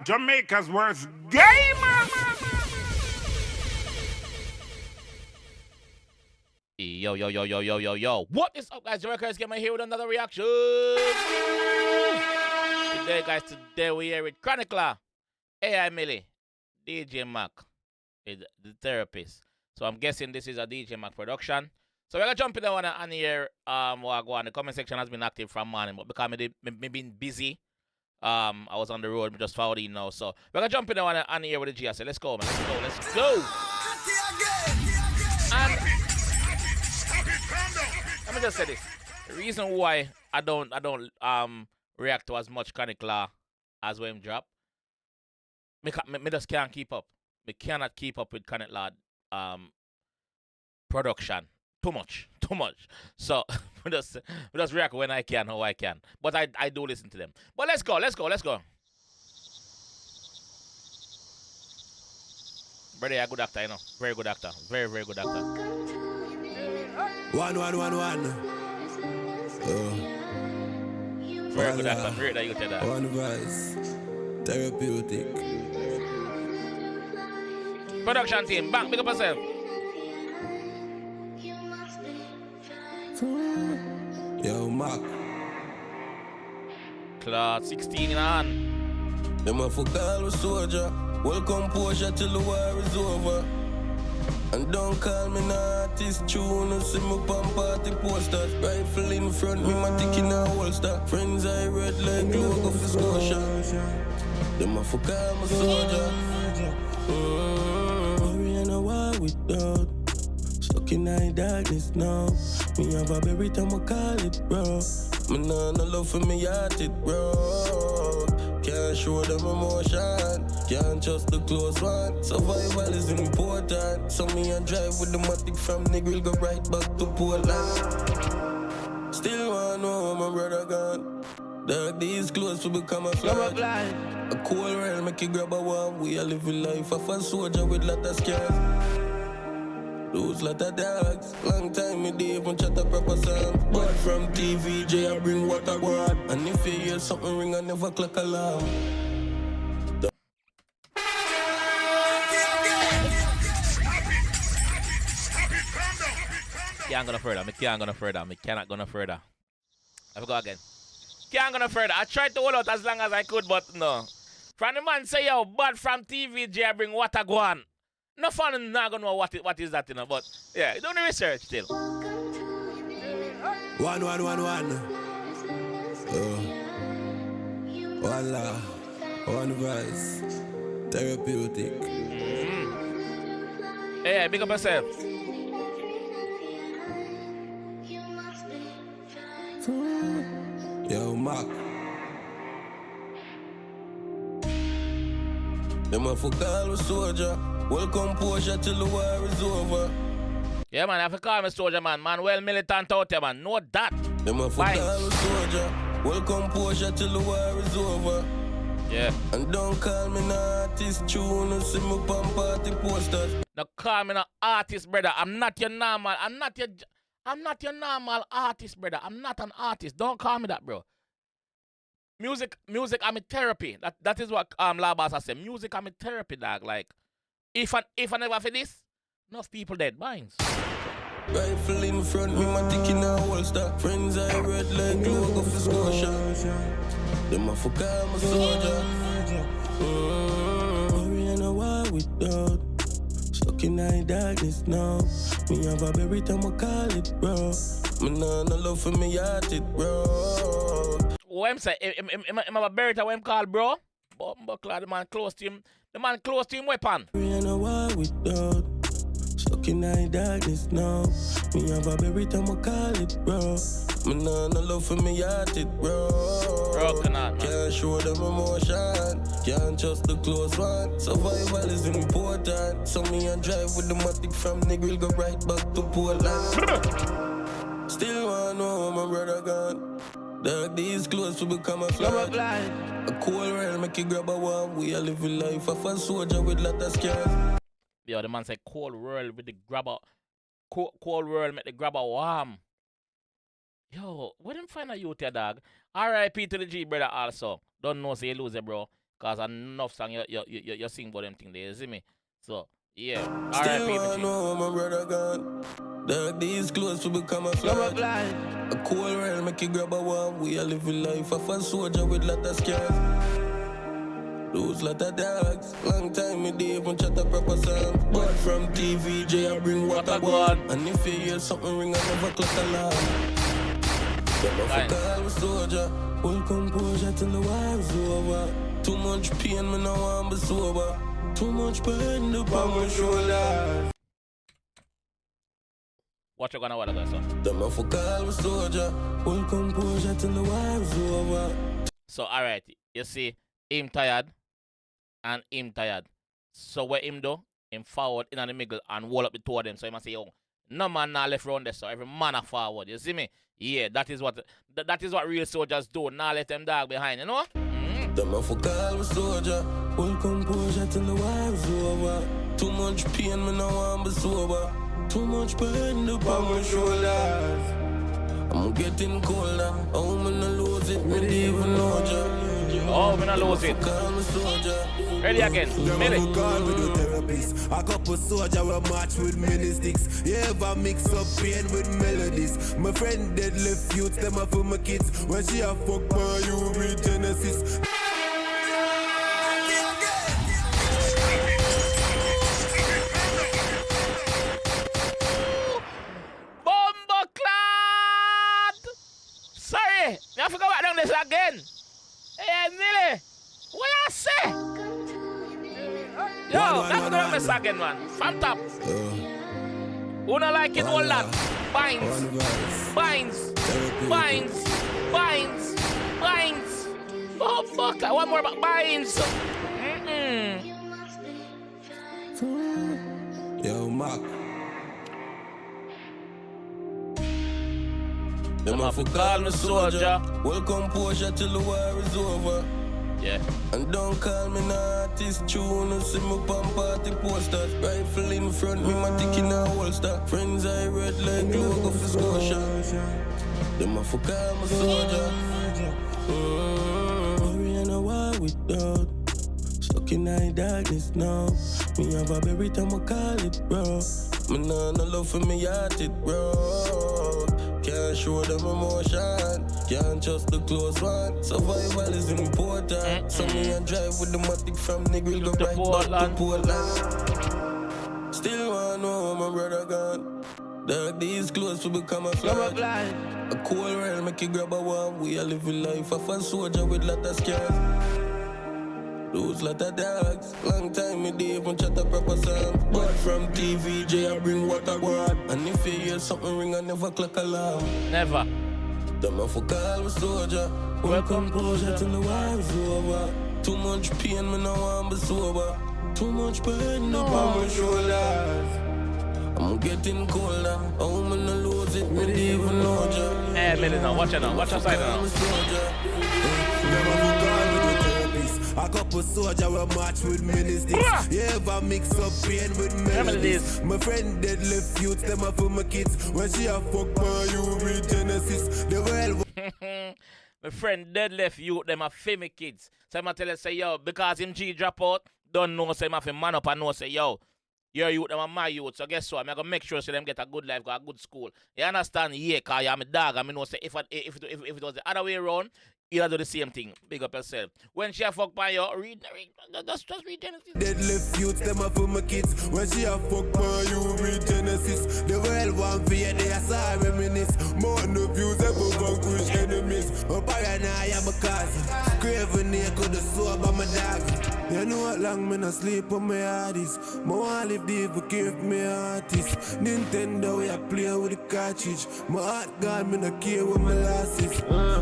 Jamaica's worst gamer. Yo, yo, yo, yo, yo, yo, yo. What is up, guys? JAMAICA'S getting here with another reaction. Today we here with 𝐑𝐂𝐂𝐓𝐈𝐎𝐍, AI Millie, DJ Mac, the therapist. So I'm guessing this is a DJ Mac production. So we're gonna jump in the one on here. The comment section has been active from morning, but because me been busy, I was on the road, just found in now. So we're gonna jump in the one on here with the G. I said, let's go, man. Let's go. And let me just say this. The reason why I don't react to as much 𝐑𝐂𝐂𝐓 as when drop, me just can't keep up. Me cannot keep up with 𝐑𝐂𝐓 production. Too much. So we just react when I can, how I can. But I do listen to them. But let's go. Brother, you're a good actor, you know. Very good actor. Very, very good actor. One. Very good actor. Great that you tell that. One voice. Therapeutic. Production team, bang, big up yourself. Yo, Mac. Class 16 in hand. Them a fuck all with soldier. Well composure till the war is over. And don't call me an artist, tune, see me on party posters. Rifle in front, me my tick in a holster. Friends I red like logo for Scotia. Them a fuck all my soldier. Worry and a war without. Stuck in the darkness now. Me have a berry time I call it, bro. Me nah no love for me heart it, bro. Can't show them emotion. Can't trust the close one. Survival is important. So me a drive with the matic from Negril, go right back to Portland. Still wanna know my brother gone. Dog, these clothes will become a flag. A cool rail make you grab a one. We a living life of a soldier with lot of scars. Those lot of dogs. Long time me dey even chat a proper song. But from TVJ I bring what I want. And if you hear something ring I never clock alarm. Can't go no further. Me cannot go no further. I forgot again. Can't go no further. I tried to hold out as long as I could, but no. From the man say, yo, but from TVJ I bring what I go on. No fun not gonna know what is that, you know, but yeah, you don't research still. One. Voila. One voice. Therapeutic. Hey, big up yourself. Yo, Mac. Them a fuck all with soldier. Well composure till the war is over. Yeah, man, I have to call me soldier, man. Man, well militant out there, man. Know that. Them a fuck all with soldier. Well composure till the war is over. Yeah. And don't call me an artist, tune, see me on party posters. Now call me an artist, brother. I'm not your normal artist, brother. I'm not an artist. Don't call me that, bro. Music, I'm a therapy. That is what Labas has said. Music, I'm a therapy, dog. Like, if I never for this, enough people dead. Minds. Rifle in front, me my tick in a holster. Friends I red like logo for Scotia. Them a fuck all my soldier. Worry and a war without. Stuck in the darkness now. Me have a berry time I call it, bro. Me nah no love for me heart it, bro. What I'm saying, I'm a berry time I'm called, bro. But the man close to him. The man close to him weapon. Worry and a war without. Stuck in the darkness now. Me have a berry time I call it, bro. Me nah no love for me heart it, bro. Broken heart, man. Can't show them emotion. Can't trust the close one. Survival is important. So me a drive with the matic from Negril, go right back to Portland. Still wanna know my brother gone. Dog, these clothes will become a flag. A cool rail make you grab a one. We a living life of a soldier with lot of scars. Yo, the man said cold world with the grabber. Cold world make the grabber warm. Yo, where them find a youth here, dog? R.I.P. to the G brother also. Don't know say you lose it, bro. Cause enough song you sing about them thing there, you see me? So, yeah. Still R.I.P. wanna know my brother gone. Dog, these clothes to become a flag. A cool rail make you grab a one. We are living life of a soldier with lot of scars. Those lot of dogs. Long time me dey even chat a proper song. But from TVJ I bring what I want. And if you hear something ring I never clock alarm. Them a fuck all with soldier. Full composure till the war's over. Too much pain me no want be sober. Too much burden upon my shoulders. What you gonna what again, son? Them a fuck all with soldier. Full composure till the war's over. So alright, you see, him tired and him tired. So what him do? Him forward in the middle and wall up the two of them. So he must say, yo, no man now left round there, so every man a forward. You see me? Yeah, that is what real soldiers do. Now let them dog behind, you know? Them a fuck all with soldier. Full composure till the war's over. Too much pain me no want be sober. Too much burden upon my shoulders. I'm getting colder. Oh, me no lose it. Me even know ya. Oh, me no lose it. Ready again. Millie. A couple soldier will march with many sticks. You ever mix up pain with melodies? My friend dead left youth, them are for my kids. When she a fuck my you read Genesis. Sorry, I forgot about doing this again. Hey, Millie, what you say? Yo, I forgot about this again, man. From top. Who don't like it, all that? Binds. Oh, fuck, I want more about binds. Yo, Mark. Them a fuck call me soldier. Well composure till the war is over. Yeah. And don't call me an artist. Tune see me on party posters. Rifle in front, me my tick in a holster. Friends I red like logo for Scotia. Them a fuck call me soldier. Worry and a war without. Stuck in the darkness now. Me have a berry time I call it, bro. Me nah no love for me heart it, bro. Can't show them emotion. Can't trust the close one. Survival is important. So me a drive with the matic from Negril go right back to Portland. Still wanna know my brother gone. Dog, these clothes to become a flag. A cool rail make you grab a one. We are living life of a soldier with lot of scars. Those lot of dogs. Long time me dey even chat a proper song. But from TVJ I bring what I want. And if you hear something ring I never clock alarm. Never. Them a fuck all with soldier. Well composure till the war's over. Too much pain me no want be sober. Too much burden upon my shoulders. I'm getting colder. Oh, me no lose it. Me even know ya. Hey, Millie, now watch it now. Watch your side now. A couple soldier will march with many sticks. You ever mix up pain with melodies? My friend dead left youth, them are for my kids. When she a fuck my you read Genesis. The world. My friend dead left youth, them are for my kids. So I'm tell you, say, yo, because him G drop out, don't know, say, I'm man up and know, say, yo, your youth, them are my youth. So guess what? I'm going to make sure so them get a good life, got a good school. You understand? Yeah, because I'm a dog. I mean, know, say, if it was the other way around, you'll do the same thing. Big up yourself. When she a fuck by you, just read Genesis. Dead left youth, them are for my kids. When she a fuck by you, read Genesis. The world want fear, they are sorry reminisce. More no views, ever vanquish enemies. I'm paranoia, my cousin. Craving near, could the sober my dog. You know what long me no sleep on my hardies. My want live the evil give me artist. Nintendo, we a play with the cartridge. My heart gone, me no care with my losses.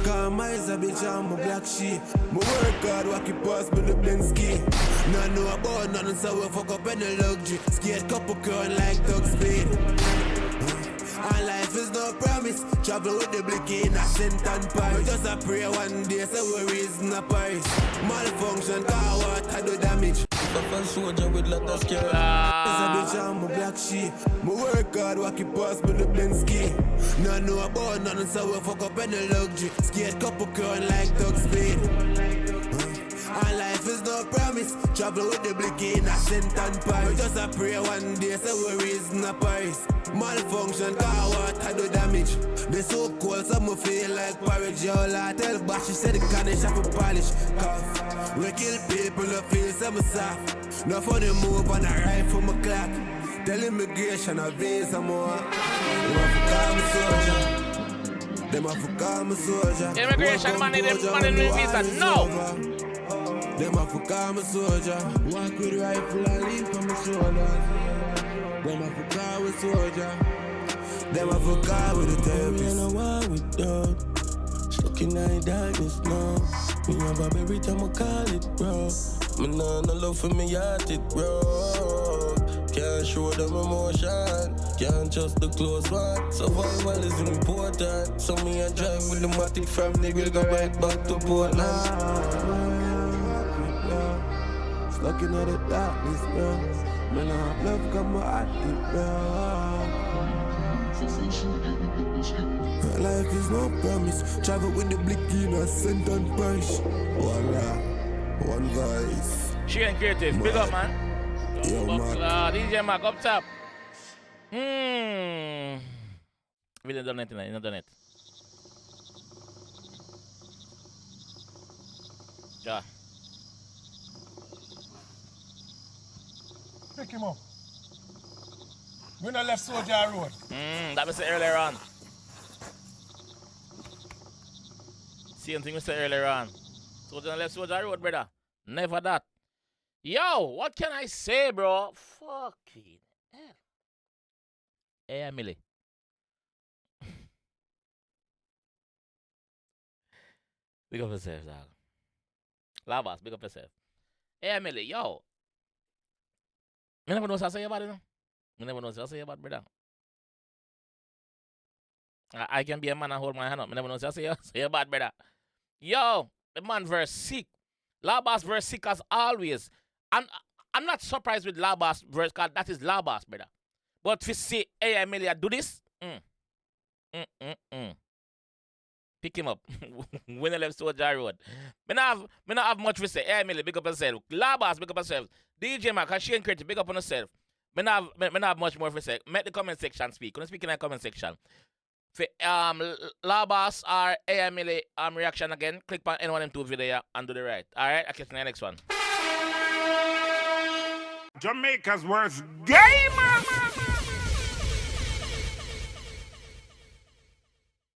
Cause my eyes a bitch, I'm a black sheep. My work hard, walk it past me the blend ski. No know about nothing, so we fuck up any luxury. Skate couple current like dog speed. And life is no promise. Travel with the blicky in a St. and Paris. Just a pray one day, so we reason a Paris. Malfunction, car water do damage. Papa soldier with lot of scars. As a bitch, I'm a black sheep. My work hard, walk it past me the blend ski. No know about nothing, so we fuck up any luxury. Skate couple current like dog speed. And life is no promise. Travel with the blick in a cent and Paris. Just a pray one day, so we reason a Paris. Malfunction, car water do damage. They so cold, some will feel like porridge. Yo, I tell Bash, she said the carnage have a polish. Cough. We kill people, I feel some soft. No for the move on a ride from a clock. Tell immigration I visa more. Them have to call me soldier. Them have to call me soldier. Immigration money, them money no visa, no. Them have to call me soldier. Walk with rifle and lean from my shoulders. Them have to call me soldier. Them have to call with the terrorists. Me and a war with dog. Stuck in the darkness now. Me have a every time I call it, bro. Me nah no love for me heart it, bro. Can't show them emotion. Can't trust the close one. Survival is important. So me a drive with the matic from the will go right back to Portland. Stuck in the darkness, bro. Me nah have love come my heart it, bro. Life is no promise. Travel with the blick in a cent and Paris. One voice. She ain't creative. Big up, man. Yo, man. DJ Mac up top. We didn't done it tonight. You not done it. Yeah. Pick him up. We not left Soldier Road. That was earlier on. Same thing we said earlier on. Soldier left Soldier Road, brother. Never that. Yo, what can I say, bro? Fucking hell. Hey, Emily. Big up yourself, dog. Labas, big up yourself. Hey, Emily, yo. I never know what I say about it, no? I never know what I say about it, brother. I can be a man and hold my hand up. I never know what I say about it, brother. Yo, the man verse sick. Labas verse sick as always. I'm not surprised with Labas verse, because that is Labas, brother. But if you say, hey, Amelia, do this, pick him up. When I left Soldier Road. Me not have much to say. Hey, Amelia, big up yourself. Labas, big up yourself. DJ Mac, she ain't creative, big up on yourself. Me not have much more to say. Make the comment section speak. Can you speak in the comment section? For Labas or hey, Amelia reaction again, click on any one of them two videos and do the right. Alright, I'll catch you in the next one. Jamaica's worst gamer.